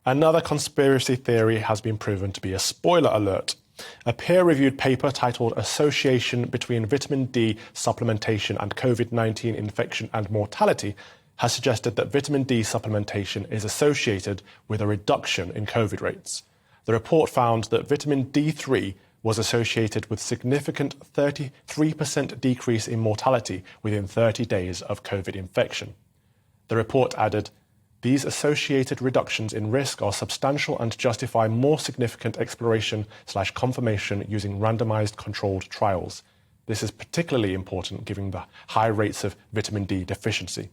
Another conspiracy theory has been proven to be a spoiler alert. A peer-reviewed paper titled Association Between Vitamin D Supplementation and COVID-19 Infection and Mortality has suggested that vitamin D supplementation is associated with a reduction in COVID rates. The report found that vitamin D3 was associated with significant 33% decrease in mortality within 30 days of COVID infection. The report added, "These associated reductions in risk are substantial and justify more significant exploration/confirmation using randomized controlled trials. This is particularly important given the high rates of vitamin D deficiency."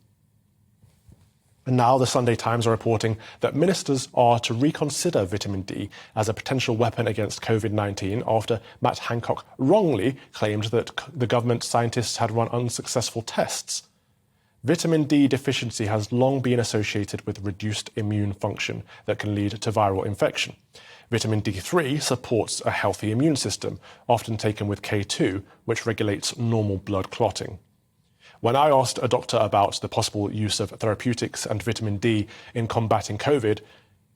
And now the Sunday Times are reporting that ministers are to reconsider vitamin D as a potential weapon against COVID-19 after Matt Hancock wrongly claimed that the government scientists had run unsuccessful tests. Vitamin D deficiency has long been associated with reduced immune function that can lead to viral infection. Vitamin D3 supports a healthy immune system, often taken with K2, which regulates normal blood clotting. When I asked a doctor about the possible use of therapeutics and vitamin D in combating COVID,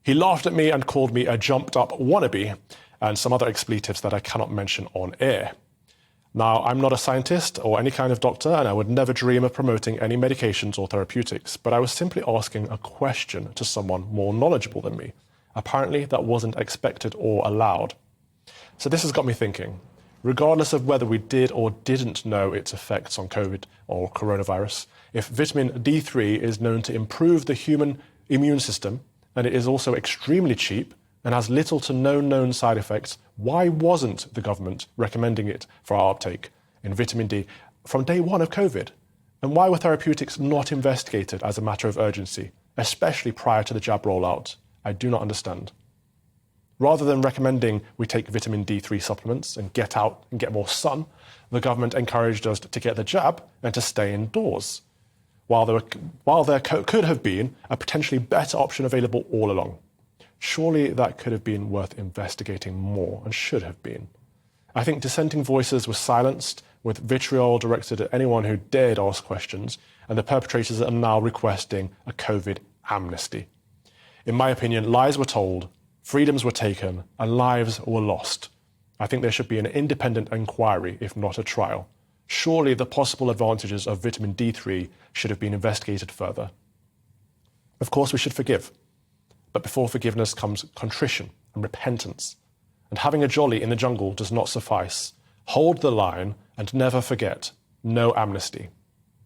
he laughed at me and called me a jumped-up wannabe and some other expletives that I cannot mention on air. Now, I'm not a scientist or any kind of doctor, and I would never dream of promoting any medications or therapeutics, but I was simply asking a question to someone more knowledgeable than me. Apparently, that wasn't expected or allowed. So this has got me thinking. Regardless of whether we did or didn't know its effects on COVID or coronavirus, if vitamin D3 is known to improve the human immune system, and it is also extremely cheap and has little to no known side effects, why wasn't the government recommending it for our uptake in vitamin D from day one of COVID? And why were therapeutics not investigated as a matter of urgency, especially prior to the jab rollout? I do not understand. Rather than recommending we take vitamin D3 supplements and get out and get more sun, the government encouraged us to get the jab and to stay indoors, while there could have been a potentially better option available all along. Surely that could have been worth investigating more and should have been. I think dissenting voices were silenced, with vitriol directed at anyone who dared ask questions, and the perpetrators are now requesting a COVID amnesty. In my opinion, lies were told, freedoms were taken, and lives were lost. I think there should be an independent inquiry, if not a trial. Surely the possible advantages of vitamin D3 should have been investigated further. Of course, we should forgive. But before forgiveness comes contrition and repentance. And having a jolly in the jungle does not suffice. Hold the line and never forget, no amnesty.